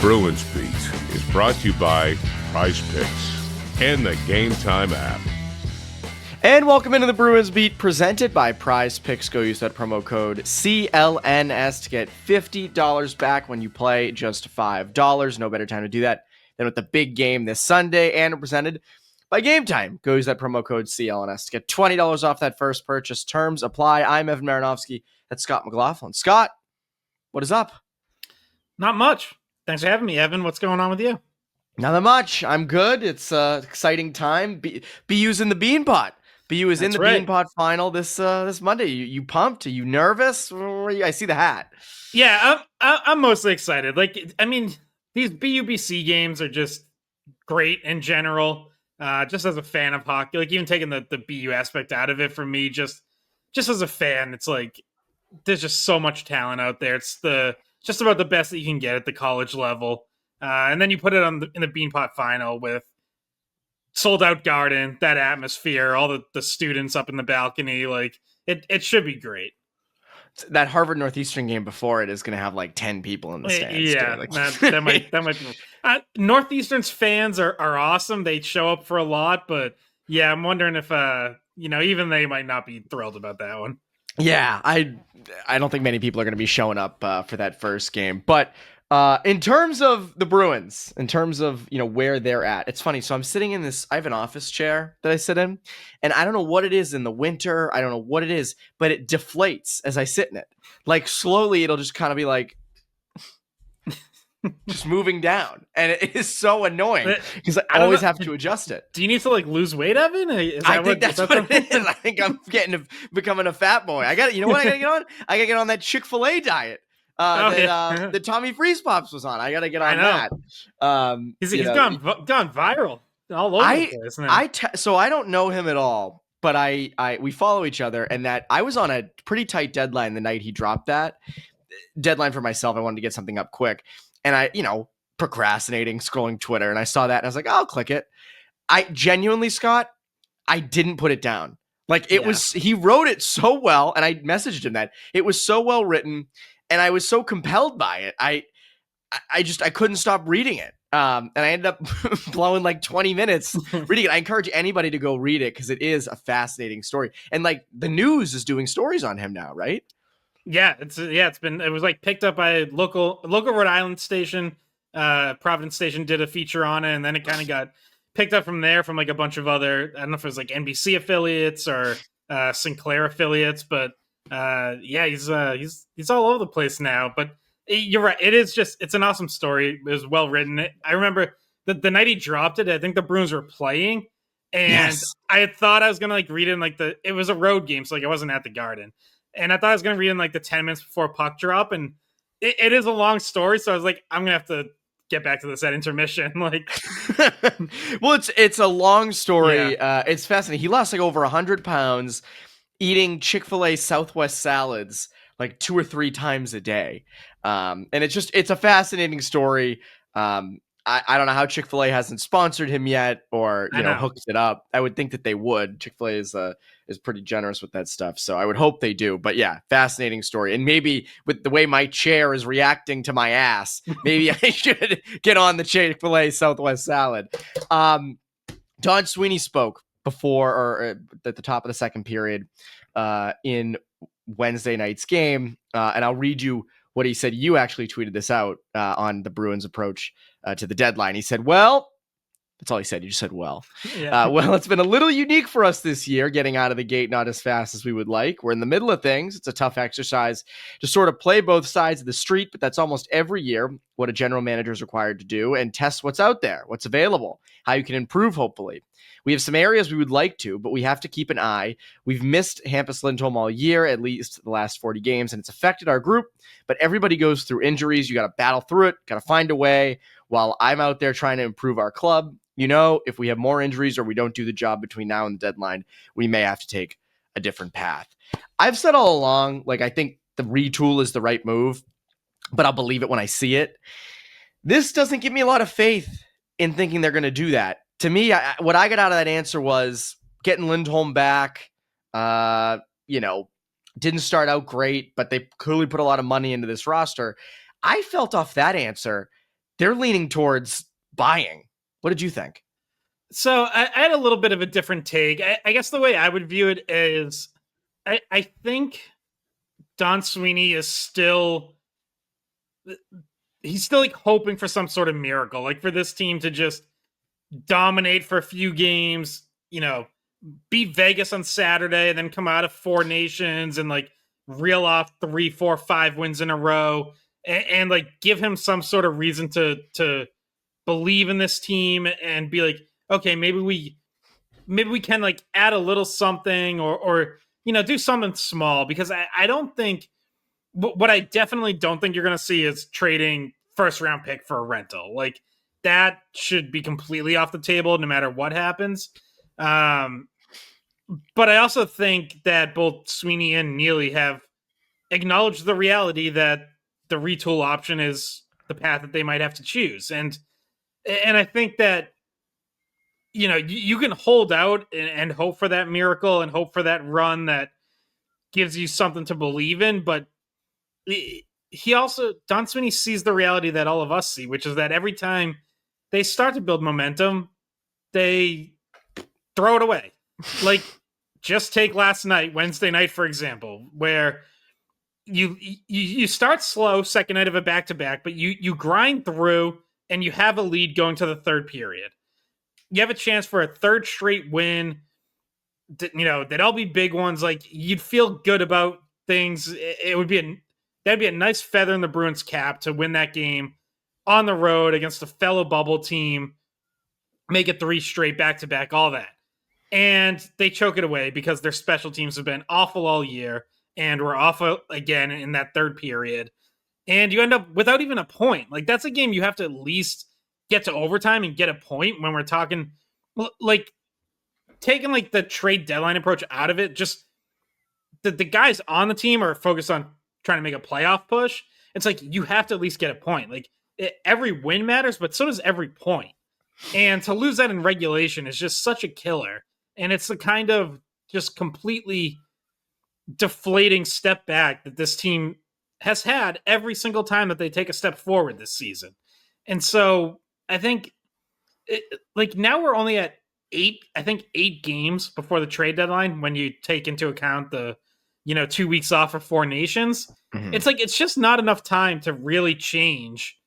Bruins Beat is brought to you by Prizepicks and the Gametime app. And welcome into the Bruins Beat, presented by Prizepicks. Go use that promo code CLNS to get $50 back when you play just $5. No better time to do that than with the big game this Sunday, and presented by Gametime. Go use that promo code CLNS to get $20 off that first purchase. Terms apply. I'm Evan Marinofsky. That's Scott McLaughlin. Scott, what is up? Not much. Thanks for having me, Evan. What's going on with you? Nothing much. I'm good. It's an exciting time. BU's in the Beanpot. BU is in the Beanpot final this Monday. You pumped? Are you nervous? I see the hat. Yeah, I'm mostly excited. Like, I mean, these BUBC games are just great in general. Just as a fan of hockey, like even taking the BU aspect out of it for me, just as a fan, it's like there's just so much talent out there. It's just about the best that you can get at the college level, and then you put it in the Beanpot final with sold out garden, that atmosphere, all the students up in the balcony. Like it should be great. That Harvard Northeastern game before it is going to have like 10 people in the stands. Yeah, like... that might be. Northeastern's fans are awesome. They show up for a lot, but yeah, I'm wondering if even they might not be thrilled about that one. Yeah, I don't think many people are going to be showing up for that first game. But in terms of the Bruins, in terms of where they're at, it's funny. So I'm sitting in this. I have an office chair that I sit in, and I don't know what it is in the winter. I don't know what it is, but it deflates as I sit in it. Like slowly, it'll just kind of be like just moving down, and it is so annoying because I always have to adjust it. Do you need to lose weight, Evan? I think that's what it is. I think I'm becoming a fat boy. I got. You know what I gotta get on? I gotta get on that Chick-fil-A diet. That Tommy Freeze Pops was on. I gotta get on that. He's gone viral all over the place now. So I don't know him at all, but we follow each other, and that I was on a pretty tight deadline the night he dropped that deadline for myself. I wanted to get something up quick, and I procrastinating, scrolling Twitter, and I saw that, and I was like, I'll click it. I genuinely, Scott, I didn't put it down. Like it was, he wrote it so well, and I messaged him that it was so well written. And I was so compelled by it. I couldn't stop reading it. And I ended up blowing like 20 minutes reading it. I encourage anybody to go read it because it is a fascinating story. And like the news is doing stories on him now, right? Yeah, it was like picked up by a local Rhode Island station. Providence station did a feature on it, and then it kind of got picked up from there from like a bunch of other, I don't know if it was like NBC affiliates or Sinclair affiliates, but he's all over the place now. But you're right, it's an awesome story. It was well written. I remember the night he dropped it, I think the Bruins were playing, and I had thought I was gonna read it in it was a road game, so I wasn't at the Garden, and I thought I was gonna read in the 10 minutes before puck drop, and it is a long story, so I was like, I'm gonna have to get back to this at intermission. Well, it's a long story. It's fascinating. He lost over 100 pounds eating Chick-fil-A Southwest salads 2 or 3 times a day. And it's a fascinating story. I don't know how Chick-fil-A hasn't sponsored him yet or, hooked it up. I would think that they would. Chick-fil-A is pretty generous with that stuff. So I would hope they do. But yeah, fascinating story. And maybe with the way my chair is reacting to my ass, maybe I should get on the Chick-fil-A Southwest salad. Don Sweeney spoke before or at the top of the second period in Wednesday night's game. And I'll read you what he said. You actually tweeted this out on the Bruins approach to the deadline. He said, well, that's all he said. You just said, well. Yeah. Well, it's been a little unique for us this year, getting out of the gate not as fast as we would like. We're in the middle of things. It's a tough exercise to sort of play both sides of the street, but that's almost every year what a general manager is required to do and test what's out there, what's available, how you can improve, hopefully. We have some areas we would like to, but we have to keep an eye. We've missed Hampus Lindholm all year, at least the last 40 games, and it's affected our group, but everybody goes through injuries. You got to battle through it, got to find a way while I'm out there trying to improve our club. If we have more injuries or we don't do the job between now and the deadline, we may have to take a different path. I've said all along, I think the retool is the right move, but I'll believe it when I see it. This doesn't give me a lot of faith in thinking they're going to do that. To me, what I got out of that answer was getting Lindholm back, didn't start out great, but they clearly put a lot of money into this roster. I felt off that answer they're leaning towards buying. What did you think? So I had a little bit of a different take. I guess the way I would view it is I think Don Sweeney is still like hoping for some sort of miracle, like for this team to just dominate for a few games, beat Vegas on Saturday and then come out of Four Nations and like reel off 3, 4, 5 wins in a row and like give him some sort of reason to believe in this team and be like, okay, maybe we can like add a little something or do something small, because I don't think what I definitely don't think you're going to see is trading first round pick for a rental. Like that should be completely off the table no matter what happens. But I also think that both Sweeney and Neely have acknowledged the reality that the retool option is the path that they might have to choose. And I think that, you can hold out and hope for that miracle and hope for that run that gives you something to believe in. But Don Sweeney sees the reality that all of us see, which is that every time they start to build momentum, they throw it away. Like, just take last night, Wednesday night, for example, where you start slow, second night of a back-to-back, but you grind through and you have a lead going to the third period. You have a chance for a third straight win. They'd all be big ones. Like, you'd feel good about things. That'd be a nice feather in the Bruins' cap to win that game on the road against a fellow bubble team, make it 3 straight back-to-back, all that. And they choke it away because their special teams have been awful all year and were awful again in that third period. And you end up without even a point. Like, that's a game you have to at least get to overtime and get a point when we're talking, like, taking like the trade deadline approach out of it. Just the guys on the team are focused on trying to make a playoff push. It's like, you have to at least get a point. Like, every win matters, but so does every point. And to lose that in regulation is just such a killer. And it's the kind of just completely deflating step back that this team has had every single time that they take a step forward this season. And so I think now we're only at 8 games before the trade deadline when you take into account the 2 weeks off for Four Nations. Mm-hmm. It's like, it's just not enough time to really change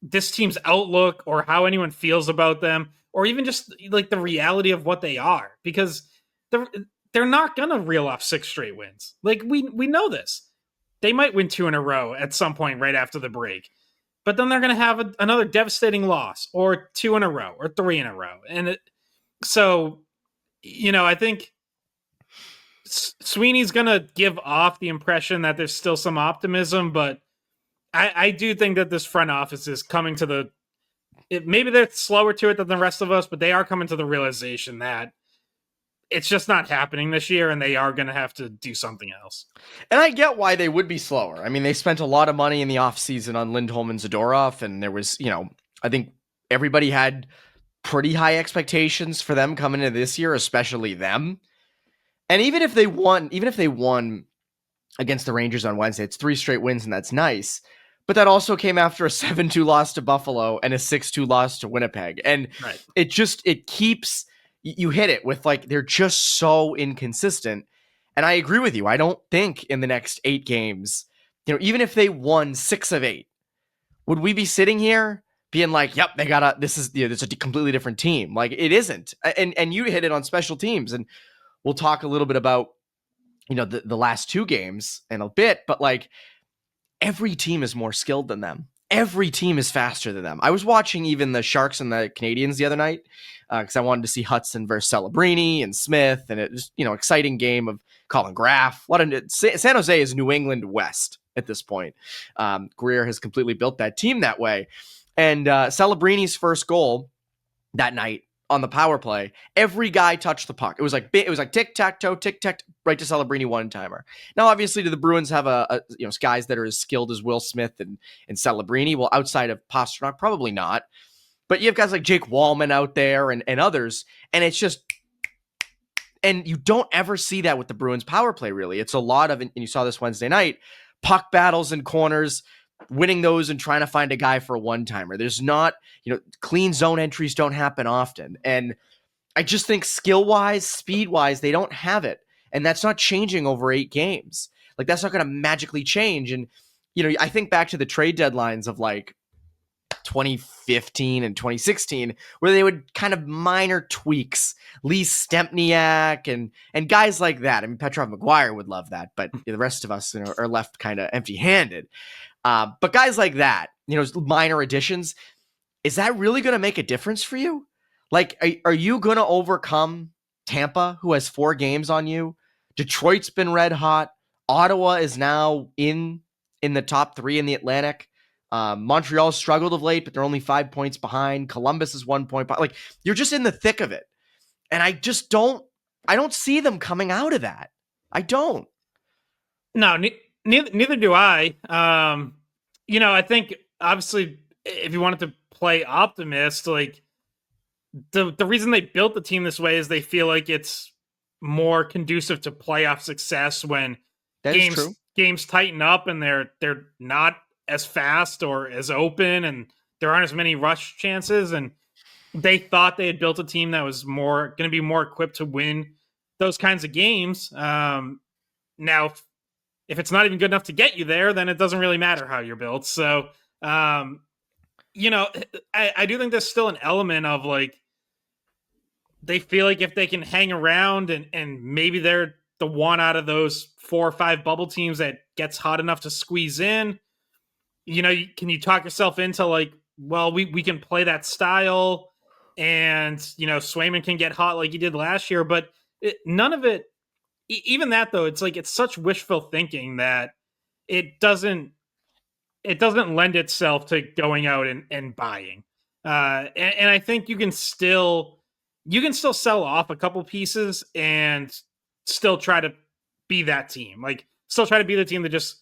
this team's outlook or how anyone feels about them, or even just like the reality of what they are, because they're not going to reel off 6 straight wins. Like, we know this. They might win 2 in a row at some point right after the break, but then they're going to have another devastating loss, or 2 in a row, or 3 in a row. And I think Sweeney's going to give off the impression that there's still some optimism, but I do think that this front office is coming to maybe they're slower to it than the rest of us, but they are coming to the realization that it's just not happening this year, and they are going to have to do something else. And I get why they would be slower. I mean, they spent a lot of money in the offseason on Lindholm and Zadorov, and there was, I think everybody had pretty high expectations for them coming into this year, especially them. And even if they won against the Rangers on Wednesday, it's 3 straight wins, and that's nice. But that also came after a 7-2 loss to Buffalo and a 6-2 loss to Winnipeg. And right. It keeps, you hit it with, like, they're just so inconsistent. And I agree with you. I don't think in the next 8 games, even if they won 6 of 8, would we be sitting here being like, yep, this is a completely different team? Like, it isn't. And you hit it on special teams. And we'll talk a little bit about, the last 2 games in a bit, but like, every team is more skilled than them. Every team is faster than them. I was watching even the Sharks and the Canadiens the other night because I wanted to see Hudson versus Celebrini and Smith, and it was, exciting game of Colin Graff. San Jose is New England West at this point. Greer has completely built that team that way. And Celebrini's first goal that night on the power play, every guy touched the puck. It was like tic-tac-toe, tic-tac, right to Celebrini one-timer. Now, obviously, do the Bruins have guys that are as skilled as Will Smith and Celebrini? Well, outside of Pastrnak, probably not. But you have guys like Jake Wallman out there and others, and it's just... And you don't ever see that with the Bruins power play, really. It's a lot of, and you saw this Wednesday night, puck battles in corners, winning those and trying to find a guy for a one-timer. There's not, clean zone entries don't happen often. And I just think skill-wise, speed-wise, they don't have it. And that's not changing over 8 games. Like, that's not going to magically change. And, I think back to the trade deadlines of like 2015 and 2016, where they would kind of minor tweaks, Lee Stempniak and guys like that. I mean, Petrov McGuire would love that, but the rest of us are left kind of empty-handed. But guys like that, minor additions, is that really going to make a difference for you? Like, are you going to overcome Tampa, who has 4 games on you? Detroit's been red hot. Ottawa is now in the top 3 in the Atlantic. Montreal struggled of late, but they're only 5 points behind. Columbus is 1 point behind. Like, you're just in the thick of it. And I don't see them coming out of that. I don't. No, neither do I. I think obviously if you wanted to play optimist, like the reason they built the team this way is they feel like it's more conducive to playoff success when games tighten up and they're not as fast or as open and there aren't as many rush chances. And they thought they had built a team that was going to be more equipped to win those kinds of games. Now, if it's not even good enough to get you there, then it doesn't really matter how you're built. So, I do think there's still an element of like, they feel like if they can hang around and maybe they're the one out of those 4 or 5 bubble teams that gets hot enough to squeeze in, can you talk yourself into like, well, we can play that style and, Swayman can get hot like he did last year, but none of it, even that though, it's like, it's such wishful thinking that it doesn't lend itself to going out and buying. And I think you can still sell off a couple pieces and still try to be that team. Like, still try to be the team that just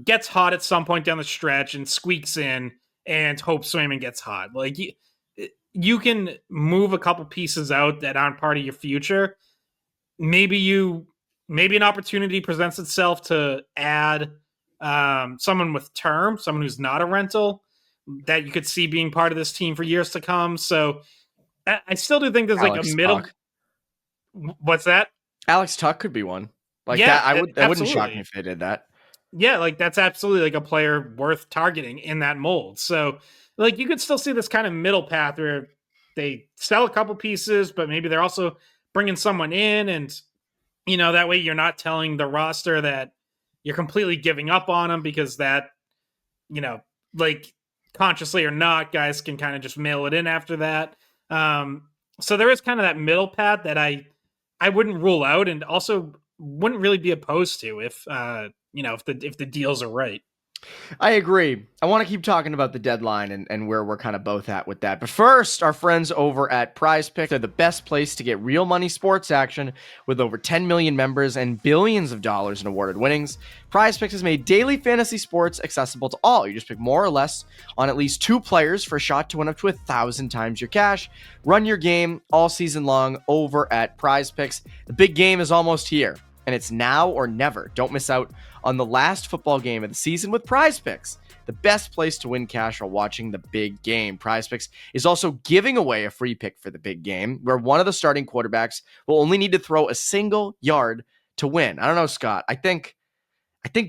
gets hot at some point down the stretch and squeaks in and hopes Swayman gets hot. Like, you can move a couple pieces out that aren't part of your future. Maybe an opportunity presents itself to add someone with term, someone who's not a rental that you could see being part of this team for years to come. So I still do think there's like a middle. Tuck. What's that? Alex Tuck could be one. Like, yeah, that wouldn't shock me if they did that. Yeah, like that's absolutely like a player worth targeting in that mold. So like you could still see this kind of middle path where they sell a couple pieces, but maybe they're also bringing someone in, and that way you're not telling the roster that you're completely giving up on them, because that, like consciously or not, guys can kind of just mail it in after that. So there is kind of that middle path that I wouldn't rule out, and also wouldn't really be opposed to if the deals are right. I agree. I want to keep talking about the deadline and where we're kind of both at with that. But first, our friends over at Prizepicks are the best place to get real money sports action with over 10 million members and billions of dollars in awarded winnings. Prizepicks has made daily fantasy sports accessible to all. You just pick more or less on at least 2 players for a shot to win up to 1,000 times your cash. Run your game all season long over at Prizepicks. The big game is almost here, and it's now or never. Don't miss out on the last football game of the season with Prizepicks, the best place to win cash while watching the big game. Prizepicks is also giving away a free pick for the big game, where one of the starting quarterbacks will only need to throw a single yard to win. I don't know, Scott. I think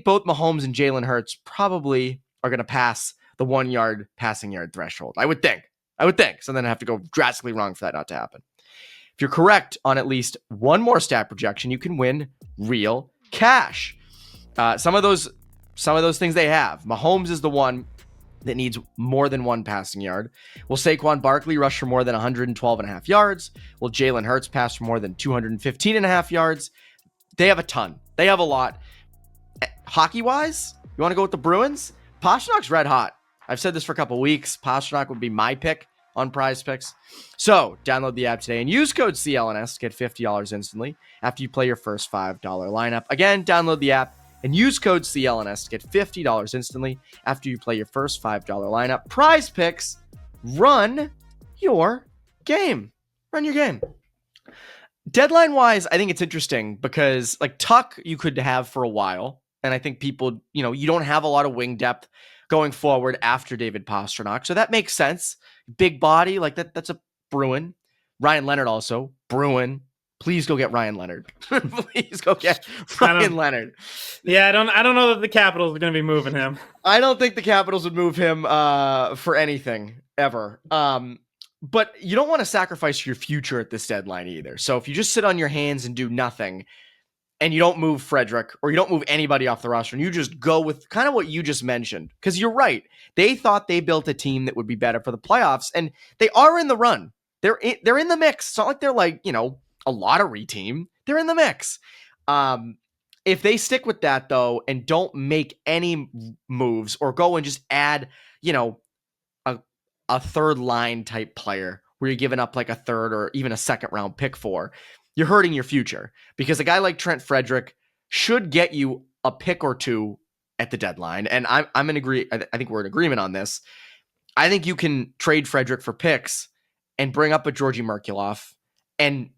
both Mahomes and Jalen Hurts probably are going to pass the 1 yard passing yard threshold. I would think. So then I have to go drastically wrong for that not to happen. If you're correct on at least one more stat projection, you can win real cash. Some of those things they have. Mahomes is the one that needs more than 1 passing yard. Will Saquon Barkley rush for more than 112.5 yards? Will Jalen Hurts pass for more than 215.5 yards? They have a ton. They have a lot. Hockey-wise, you want to go with the Bruins? Pasternak's red hot. I've said this for a couple weeks. Pasternak would be my pick on Prizepicks. So download the app today and use code CLNS to get $50 instantly after you play your first $5 lineup. Again, download the app and use code CLNS to get $50 instantly after you play your first $5 lineup. Prizepicks, run your game. Run your game. Deadline-wise, I think it's interesting because, like, Tuck you could have for a while, and I think people, you don't have a lot of wing depth going forward after David Pastrnak. So that makes sense. Big body, like that's a Bruin. Ryan Leonard also, Bruin. Please go get Ryan Leonard. Please go get Ryan Leonard. Yeah, I don't know that the Capitals are going to be moving him. I don't think the Capitals would move him for anything ever. But you don't want to sacrifice your future at this deadline either. So if you just sit on your hands and do nothing, and you don't move Frederic or you don't move anybody off the roster, and you just go with kind of what you just mentioned, because you're right. They thought they built a team that would be better for the playoffs, and they are in the run. They're in the mix. It's not like they're like, a lottery team. They're in the mix. If they stick with that, though, and don't make any moves or go and just add, a third line type player where you're giving up like a third or even a second round pick for, you're hurting your future, because a guy like Trent Frederic should get you a pick or two at the deadline. And I'm in agree. I think we're in agreement on this. I think you can trade Frederic for picks and bring up a Georgi Merkulov and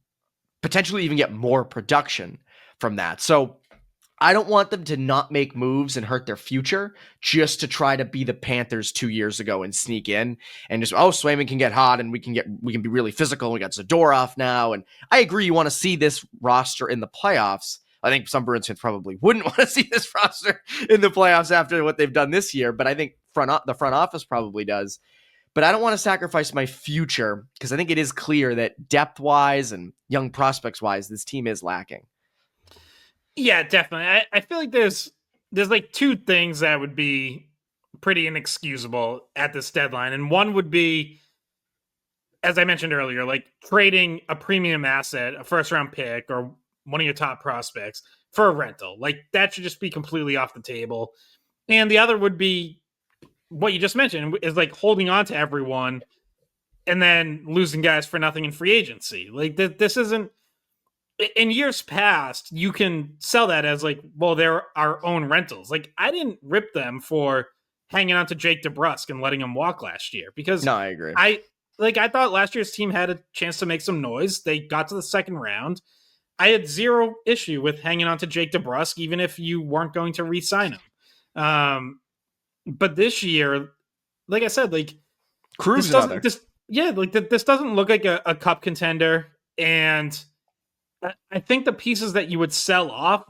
potentially even get more production from that. So I don't want them to not make moves and hurt their future just to try to be the Panthers 2 years ago and sneak in and just, Swayman can get hot and we can be really physical. We got Zadorov now. And I agree, you want to see this roster in the playoffs. I think some Bruins fans probably wouldn't want to see this roster in the playoffs after what they've done this year, but I think the front office probably does. But I don't want to sacrifice my future, because I think it is clear that depth-wise and young prospects-wise, this team is lacking. Yeah, definitely. I feel like there's like two things that would be pretty inexcusable at this deadline. And one would be, as I mentioned earlier, like trading a premium asset, a first round pick or one of your top prospects for a rental. Like that should just be completely off the table. And the other would be what you just mentioned, is like holding on to everyone and then losing guys for nothing in free agency. Like this isn't, in years past, you can sell that as like, well, they're our own rentals. Like I didn't rip them for hanging on to Jake DeBrusk and letting him walk last year, because no, I agree. I thought last year's team had a chance to make some noise. They got to the second round. I had zero issue with hanging on to Jake DeBrusk, even if you weren't going to re-sign him. But this year, like I said, like Cruz this doesn't look like a cup contender, and I think the pieces that you would sell off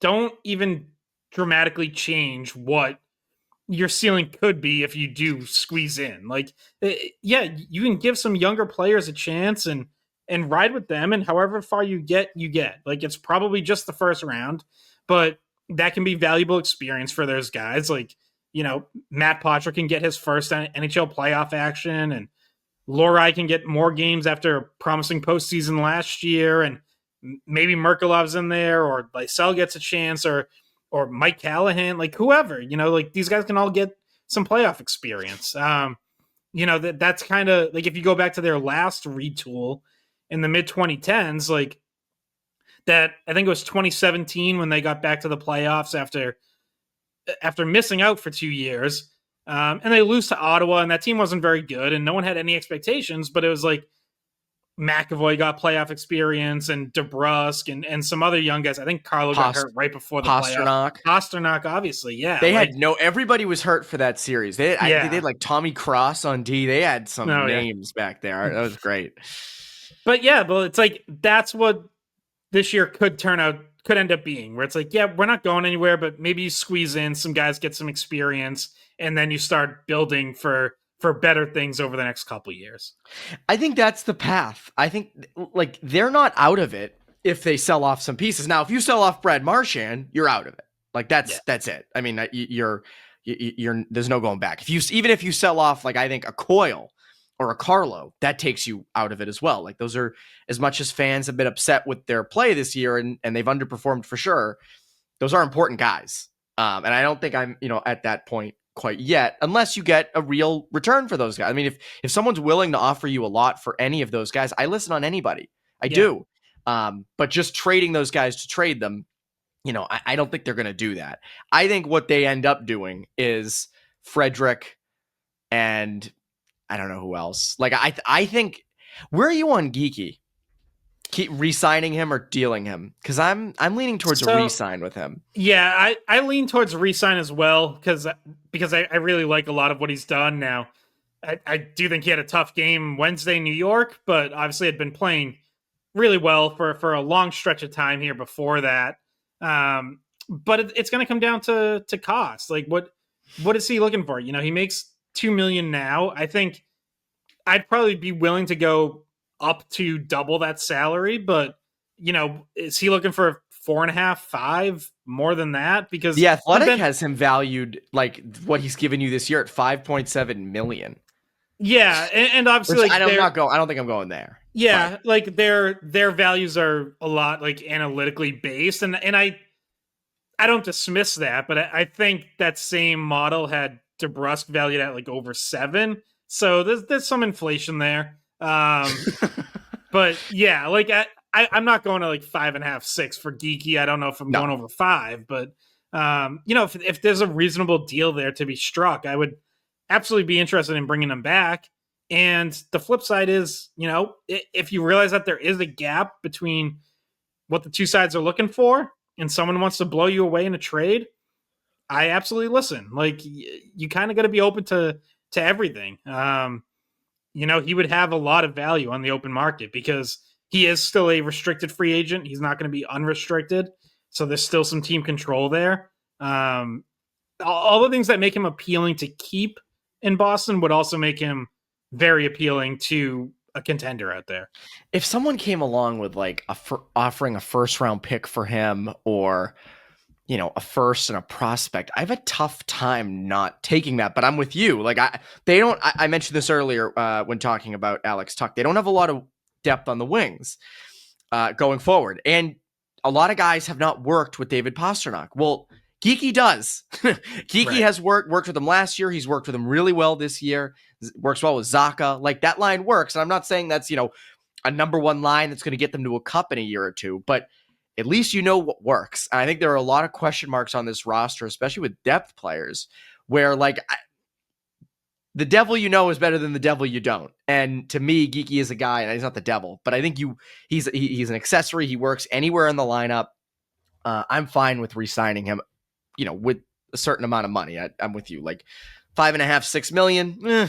don't even dramatically change what your ceiling could be if you do squeeze in. Like, yeah, you can give some younger players a chance and ride with them, and however far you get. Like, it's probably just the first round, but that can be valuable experience for those guys. Like, Matt Poitras can get his first NHL playoff action, and Lohrei can get more games after a promising postseason last year, and maybe Merkulov's in there, or Lysell gets a chance, or Mike Callahan, like whoever, like these guys can all get some playoff experience. That's kind of like, if you go back to their last retool in the mid 2010s, like that, I think it was 2017 when they got back to the playoffs after missing out for 2 years. And they lose to Ottawa, and that team wasn't very good, and no one had any expectations, but it was like McAvoy got playoff experience, and DeBrusk and some other young guys. I think Carlo got hurt right before the playoff. Pastrnak, obviously, yeah. They had everybody was hurt for that series. They did like Tommy Cross on D. They had some names back there. That was great. But it's like, that's what this year could end up being, where it's like, yeah, we're not going anywhere, but maybe you squeeze in some guys, get some experience, and then you start building for better things over the next couple of years. I think that's the path. I think like they're not out of it if they sell off some pieces. Now, if you sell off Brad Marchand, you're out of it. Like that's it. I mean, you're there's no going back. Even if you sell off, like I think a Coyle or a Carlo, that takes you out of it as well. Like those are, as much as fans have been upset with their play this year and they've underperformed for sure, those are important guys. And I don't think I'm, at that point quite yet, unless you get a real return for those guys. I mean, if someone's willing to offer you a lot for any of those guys, I listen on anybody. I do. But just trading those guys to trade them, I don't think they're going to do that. I think what they end up doing is Frederic and I don't know who else. Like, I think, where are you on Geekie? keep re-signing him or dealing him? Because I'm leaning towards a re-sign with him. Yeah, I lean towards re-sign as well because I really like a lot of what he's done now. I do think he had a tough game Wednesday in New York, but obviously had been playing really well for a long stretch of time here before that. But it's going to come down to cost. Like what is he looking for? He makes $2 million now. I think I'd probably be willing to go up to double that salary, but is he looking for 4.5, 5, more than that? Because The Athletic has him valued like what he's given you this year at $5.7 million. Yeah, and obviously, which I don't think I'm going there. Yeah, but like their values are a lot like analytically based, and I don't dismiss that, but I think that same model had DeBrusque valued at like over 7, so there's some inflation there. But yeah, like I'm not going to like 5.5, 6 for Geekie. I don't know if I'm going over 5, but if there's a reasonable deal there to be struck, I would absolutely be interested in bringing him back. And the flip side is, if you realize that there is a gap between what the two sides are looking for and someone wants to blow you away in a trade, I absolutely listen. Like you kind of got to be open to everything. He would have a lot of value on the open market because he is still a restricted free agent. He's not going to be unrestricted. So there's still some team control there. All the things that make him appealing to keep in Boston would also make him very appealing to a contender out there. If someone came along with like offering a first round pick for him or, a first and a prospect, I have a tough time not taking that, but I'm with you. Like I mentioned this earlier when talking about Alex Tuch. They don't have a lot of depth on the wings going forward. And a lot of guys have not worked with David Pastrnak. Well, Geekie does. Geekie has worked with him last year. He's worked with him really well this year. Works well with Zacha. Like that line works. And I'm not saying that's, a number one line that's going to get them to a cup in a year or two, but at least what works. And I think there are a lot of question marks on this roster, especially with depth players, where the devil is better than the devil you don't. And to me, Geekie is a guy, and he's not the devil, but I think he's an accessory. He works anywhere in the lineup. I'm fine with re-signing him, with a certain amount of money. I'm with you. Like 5.5, 6 million,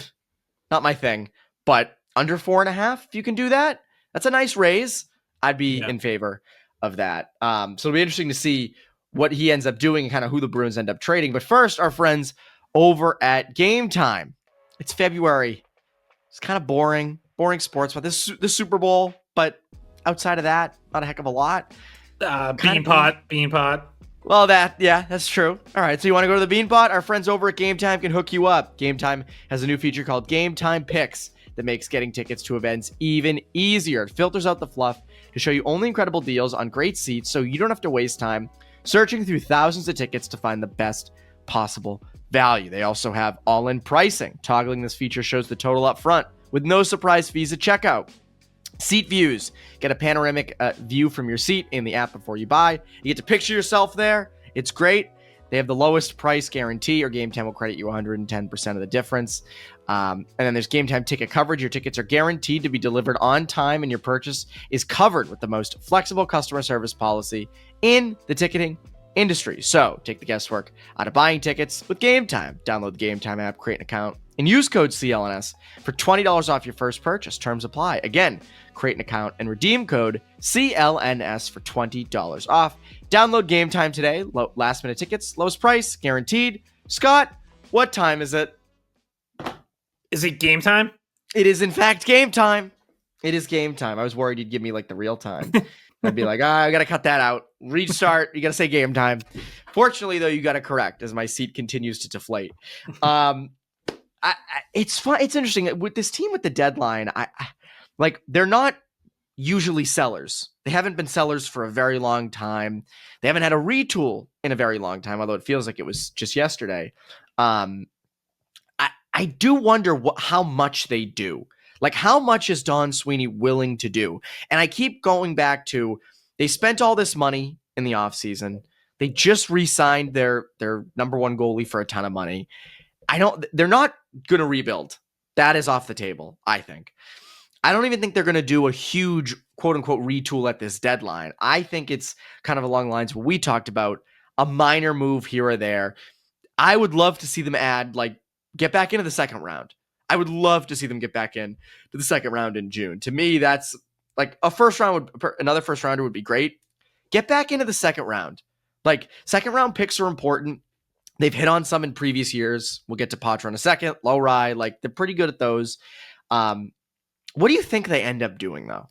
not my thing. But under 4.5, if you can do that, that's a nice raise. I'd be in favor of that. So it'll be interesting to see what he ends up doing and kind of who the Bruins end up trading. But first, our friends over at Gametime. It's February. It's kind of boring sports, but this Super Bowl. But outside of that, not a heck of a lot. Bean pot. Well, that's true. All right, so you want to go to the Beanpot? Our friends over at Gametime can hook you up. Gametime has a new feature called Gametime Picks that makes getting tickets to events even easier. It filters out the fluff to show you only incredible deals on great seats so you don't have to waste time searching through thousands of tickets to find the best possible value. They also have all-in pricing. Toggling this feature shows the total up front with no surprise fees at checkout. Seat views. Get a panoramic view from your seat in the app before you buy. You get to picture yourself there. It's great. They have the lowest price guarantee, or Gametime will credit you 110% of the difference. And then there's Gametime ticket coverage. Your tickets are guaranteed to be delivered on time, and your purchase is covered with the most flexible customer service policy in the ticketing industry. So take the guesswork out of buying tickets with Gametime. Download the Gametime app, create an account, and use code CLNS for $20 off your first purchase. Terms apply. Again, create an account and redeem code CLNS for $20 off. Download Gametime today. Last minute tickets, lowest price, guaranteed. Scott, what time is it? Is it game time? It is in fact game time. It is game time. I was worried you'd give me like the real time. I'd be like, I got to cut that out. Restart. You got to say game time. Fortunately, though, you got to correct as my seat continues to deflate. It's fun. It's interesting with this team with the deadline. They're not usually sellers. They haven't been sellers for a very long time. They haven't had a retool in a very long time, although it feels like it was just yesterday. I do wonder how much they do. Like, how much is Don Sweeney willing to do? And I keep going back to, they spent all this money in the offseason. They just re-signed their number one goalie for a ton of money. They're not going to rebuild. That is off the table, I think. I don't even think they're going to do a huge quote unquote retool at this deadline. I think it's kind of along the lines what we talked about, a minor move here or there. I would love to see them get back into the second round. I would love to see them get back in to the second round in June. To me, that's like another first rounder would be great. Get back into the second round. Like, second round picks are important. They've hit on some in previous years. We'll get to Poitras in a second. Low Rye, like, they're pretty good at those. What do you think they end up doing though?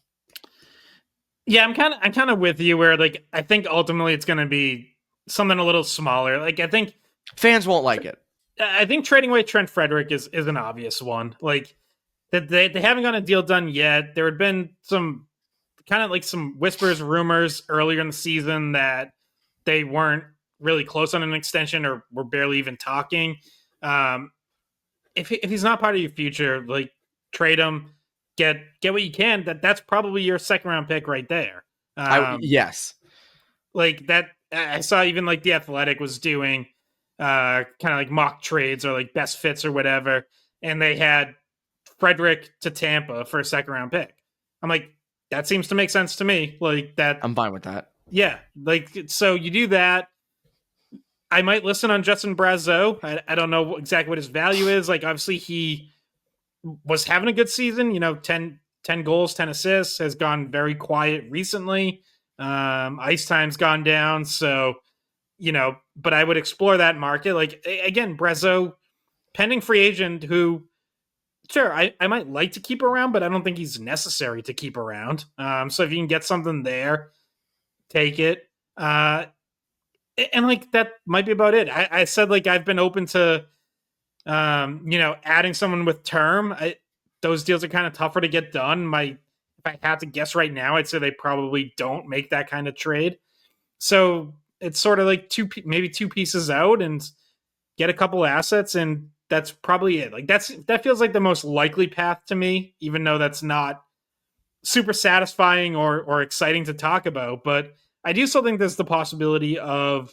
Yeah, I'm kind of with you where, like, I think ultimately it's going to be something a little smaller. Like, I think fans won't like it. I think trading away Trent Frederick is an obvious one. Like, that they haven't gotten a deal done yet. There had been some kind of like some whispers, rumors earlier in the season that they weren't really close on an extension or were barely even talking. If he's not part of your future, like, trade him, get what you can. That's probably your second round pick right there. Yes. Like that, I saw even like The Athletic was doing kind of like mock trades or like best fits or whatever. And they had Frederick to Tampa for a second round pick. I'm like, that seems to make sense to me. Like that. I'm fine with that. Yeah. Like, so you do that. I might listen on Justin Brazeau. I don't know exactly what his value is. Like, obviously he was having a good season, 10 goals, 10 assists, has gone very quiet recently. Ice time's gone down. So, but I would explore that market. Like, again, Brazeau, pending free agent who, sure, I might like to keep around, but I don't think he's necessary to keep around. So if you can get something there, take it. And like, that might be about it. I said, like, I've been open to, adding someone with term. Those deals are kind of tougher to get done. If I had to guess right now, I'd say they probably don't make that kind of trade. So it's sort of like maybe two pieces out and get a couple assets, and that's probably it. Like, that feels like the most likely path to me, even though that's not super satisfying or exciting to talk about. But I do still think there's the possibility of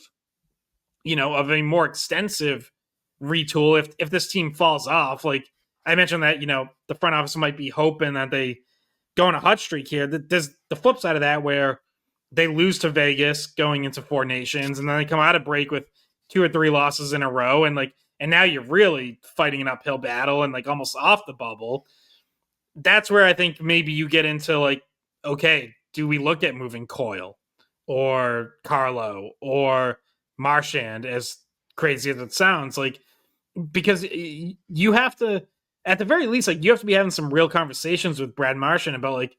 a more extensive retool if this team falls off. Like I mentioned that, the front office might be hoping that they go on a hot streak here. There's the flip side of that where they lose to Vegas going into Four Nations, and then they come out of break with 2 or 3 losses in a row, and now you're really fighting an uphill battle and like almost off the bubble. That's where I think maybe you get into like, okay, do we look at moving Coyle or Carlo or Marchand, as crazy as it sounds? Like, because you have to, at the very least, like, you have to be having some real conversations with Brad Marchand about like,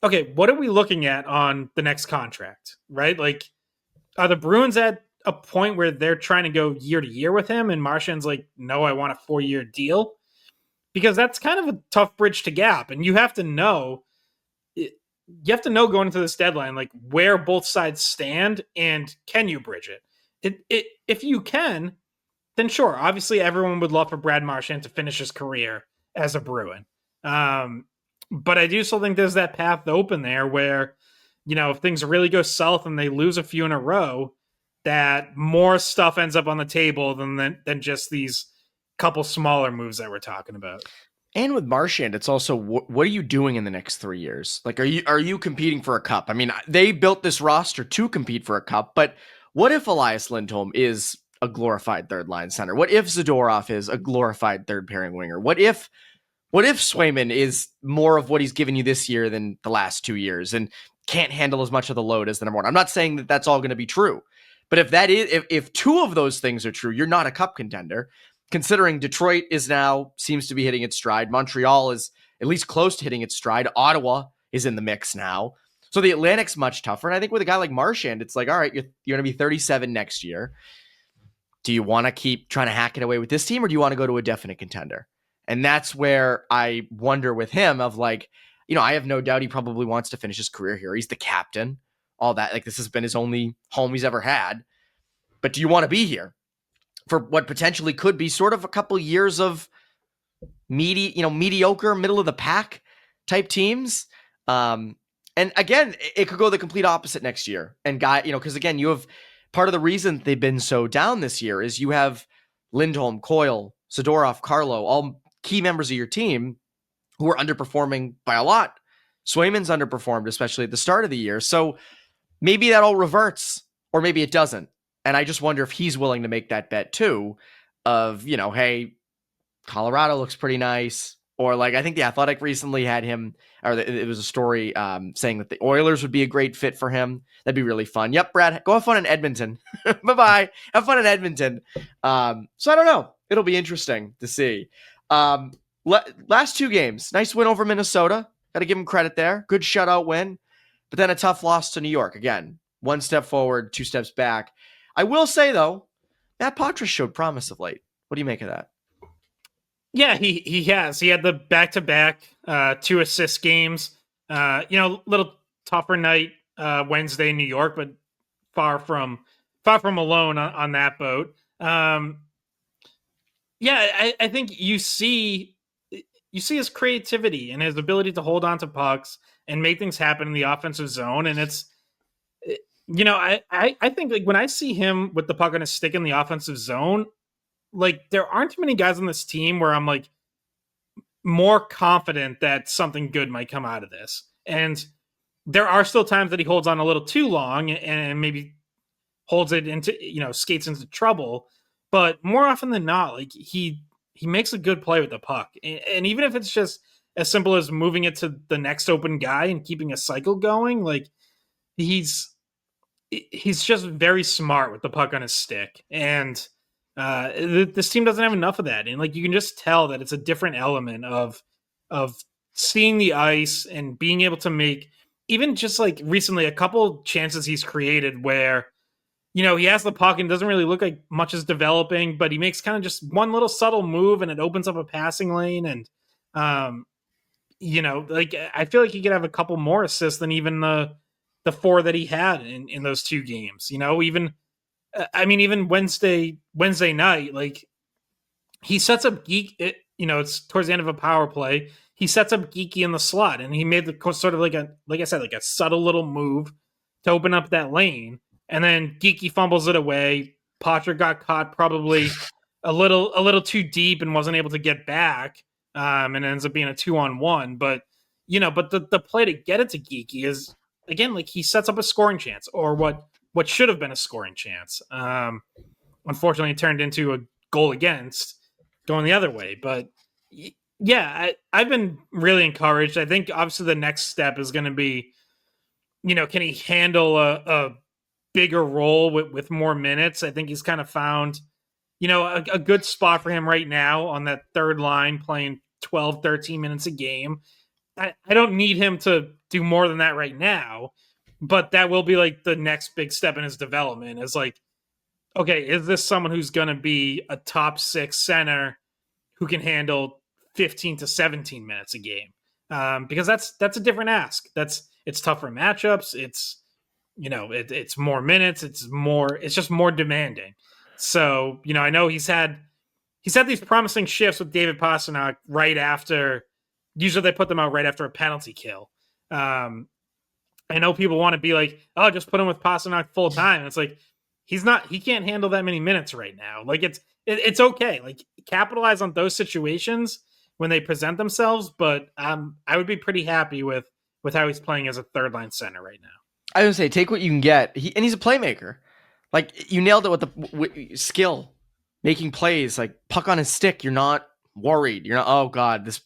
okay, what are we looking at on the next contract, right? Like, are the Bruins at a point where they're trying to go year to year with him and Marchand's like, no, I want a 4-year deal? Because that's kind of a tough bridge to gap. And you have to know going into this deadline, like, where both sides stand and can you bridge it? If you can, then sure. Obviously, everyone would love for Brad Marchand to finish his career as a Bruin. But I do still think there's that path open there where, if things really go south and they lose a few in a row, that more stuff ends up on the table than just these couple smaller moves that we're talking about. And with Marchand, it's also what are you doing in the next 3 years? Like, are you competing for a cup? I mean, they built this roster to compete for a cup, but what if Elias Lindholm is a glorified third line center? What if Zadorov is a glorified third pairing winger? What if Swayman is more of what he's given you this year than the last 2 years and can't handle as much of the load as the number one? I'm not saying that that's all going to be true, but if 2 of those things are true, you're not a cup contender. Considering Detroit seems to be hitting its stride. Montreal is at least close to hitting its stride. Ottawa is in the mix now. So the Atlantic's much tougher. And I think with a guy like Marchand, it's like, all right, you're going to be 37 next year. Do you want to keep trying to hack it away with this team, or do you want to go to a definite contender? And that's where I wonder with him of like, I have no doubt he probably wants to finish his career here. He's the captain, all that. Like, this has been his only home he's ever had. But do you want to be here for what potentially could be sort of a couple years of mediocre, middle of the pack type teams? And again, it could go the complete opposite next year. And because again, you have part of the reason they've been so down this year is you have Lindholm, Coyle, Zadorov, Carlo, all key members of your team who are underperforming by a lot Swayman's underperformed, especially at the start of the year. So maybe that all reverts, or maybe it doesn't. And I just wonder if he's willing to make that bet too of, hey, Colorado looks pretty nice. Or like, I think The Athletic recently had him, or it was a story saying that the Oilers would be a great fit for him. That'd be really fun. Yep, Brad, go have fun in Edmonton. Bye-bye. Have fun in Edmonton. So I don't know. It'll be interesting to see. Last two games, nice win over Minnesota. Got to give him credit there. Good shutout win. But then a tough loss to New York. Again, one step forward, two steps back. I will say, though, Matt Poitras showed promise of late. What do you make of that? Yeah, he has. He had the back-to-back 2 assist games. Little tougher night Wednesday in New York, but far from alone on that boat. I think you see his creativity and his ability to hold on to pucks and make things happen in the offensive zone. And it's, I think like when I see him with the puck on his stick in the offensive zone, like there aren't too many guys on this team where I'm like more confident that something good might come out of this. And there are still times that he holds on a little too long and maybe holds it into, skates into trouble. But more often than not, like he makes a good play with the puck. And even if it's just as simple as moving it to the next open guy and keeping a cycle going, like he's just very smart with the puck on his stick. And this team doesn't have enough of that. And like, you can just tell that it's a different element of seeing the ice and being able to make, even just like recently, a couple chances he's created where, he has the puck and doesn't really look like much is developing, but he makes kind of just one little subtle move and it opens up a passing lane. And, like I feel like he could have a couple more assists than even the 4 that he had in those 2 games, even Wednesday night, like he sets up it's towards the end of a power play. He sets up Geekie in the slot and he made the sort of like I said, like a subtle little move to open up that lane. And then Geekie fumbles it away. Poitras got caught probably a little too deep and wasn't able to get back. And it ends up being a 2-on-1. But the play to get it to Geekie is again like he sets up a scoring chance, or what should have been a scoring chance. Unfortunately, it turned into a goal against going the other way. But yeah, I've been really encouraged. I think obviously the next step is going to be, can he handle a bigger role with more minutes? I think he's kind of found, a good spot for him right now on that third line, playing 12, 13 minutes a game. I don't need him to do more than that right now, but that will be like the next big step in his development is like, okay, is this someone who's going to be a top 6 center who can handle 15 to 17 minutes a game? Because that's a different ask. It's tougher matchups. It's, it's more minutes. It's just more demanding. So, I know he's had these promising shifts with David Pastrnak right after, usually they put them out right after a penalty kill. I know people want to be like, oh, just put him with Pastrnak full time. It's like, he can't handle that many minutes right now. Like it's okay. Like capitalize on those situations when they present themselves. But I would be pretty happy with how he's playing as a third line center right now. I was gonna say, take what you can get. He's a playmaker. Like you nailed it with the skill, making plays. Like puck on his stick, you're not worried. You're not, oh god, this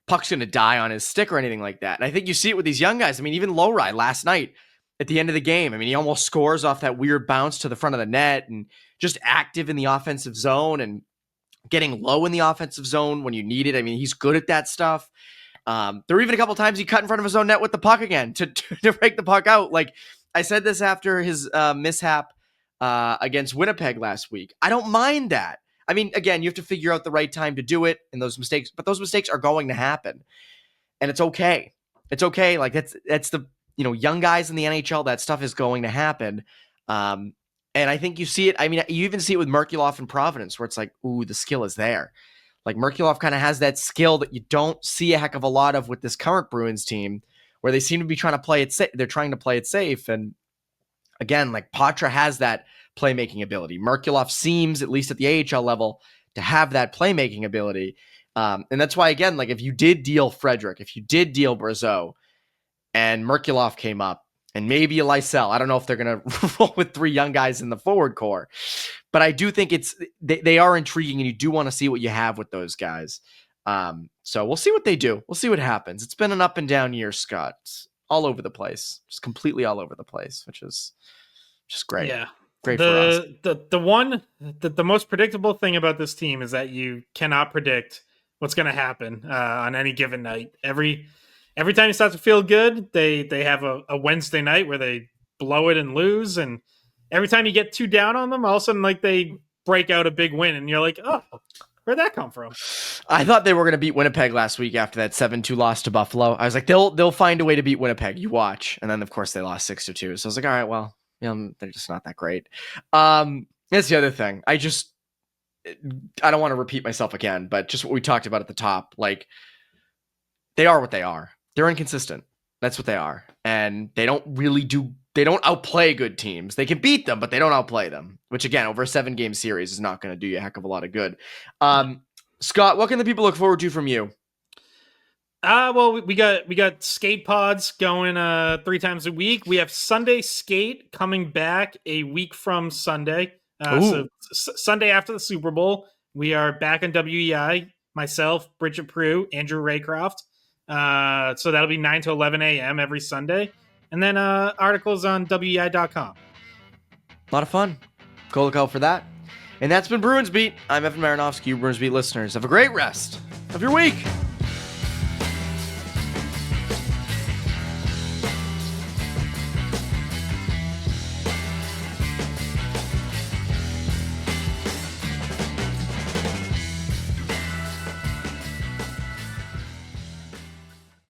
puck's gonna die on his stick or anything like that. And I think you see it with these young guys. I mean, even Lowry last night at the end of the game. I mean, he almost scores off that weird bounce to the front of the net and just active in the offensive zone and getting low in the offensive zone when you need it. I mean, he's good at that stuff. There were even a couple times he cut in front of his own net with the puck again to break the puck out. Like I said this after his mishap against Winnipeg last week. I don't mind that. I mean, again, you have to figure out the right time to do it and those mistakes, but those mistakes are going to happen and it's okay. It's okay. Like that's the, young guys in the NHL, that stuff is going to happen. And I think you see it. I mean, you even see it with Merkulov in Providence where it's like, ooh, the skill is there. Like Merkulov kind of has that skill that you don't see a heck of a lot of with this current Bruins team where they seem to be trying to play it safe. They're trying to play it safe. And again, like Poitras has that playmaking ability. Merkulov seems, at least at the AHL level, to have that playmaking ability. And that's why, again, like if you did deal Frederick, if you did deal Brazeau, and Merkulov came up, and maybe a Lysell. I don't know if they're going to roll with 3 young guys in the forward core, but I do think they are intriguing, and you do want to see what you have with those guys. So we'll see what they do. We'll see what happens. It's been an up and down year, Scott. All over the place, just completely all over the place, which is just great. Yeah, great for us. The most predictable thing about this team is that you cannot predict what's going to happen on any given night. Every time you start to feel good, they have a Wednesday night where they blow it and lose, and every time you get too down on them, all of a sudden like they break out a big win, and you're like, oh, where'd that come from? I thought they were going to beat Winnipeg last week after that 7-2 loss to Buffalo. I was like, they'll find a way to beat Winnipeg. You watch. And then, of course, they lost 6-2. So I was like, all right, well, they're just not that great. That's the other thing. I don't want to repeat myself again, but just what we talked about at the top. Like, they are what they are. They're inconsistent. That's what they are. And they don't outplay good teams. They can beat them, but they don't outplay them, which again, over a 7-game series is not going to do you a heck of a lot of good. Scott, what can the people look forward to from you? Well, we got skate pods going 3 times a week. We have Sunday skate coming back a week from Sunday. So Sunday after the Super Bowl, we are back on WEEI. Myself, Bridget Prue, Andrew Raycroft. So that'll be 9 to 11 a.m. every Sunday. And then articles on WEEI.com. A lot of fun. Go look out for that. And that's been Bruins Beat. I'm Evan Marinofsky, Bruins Beat listeners. Have a great rest of your week.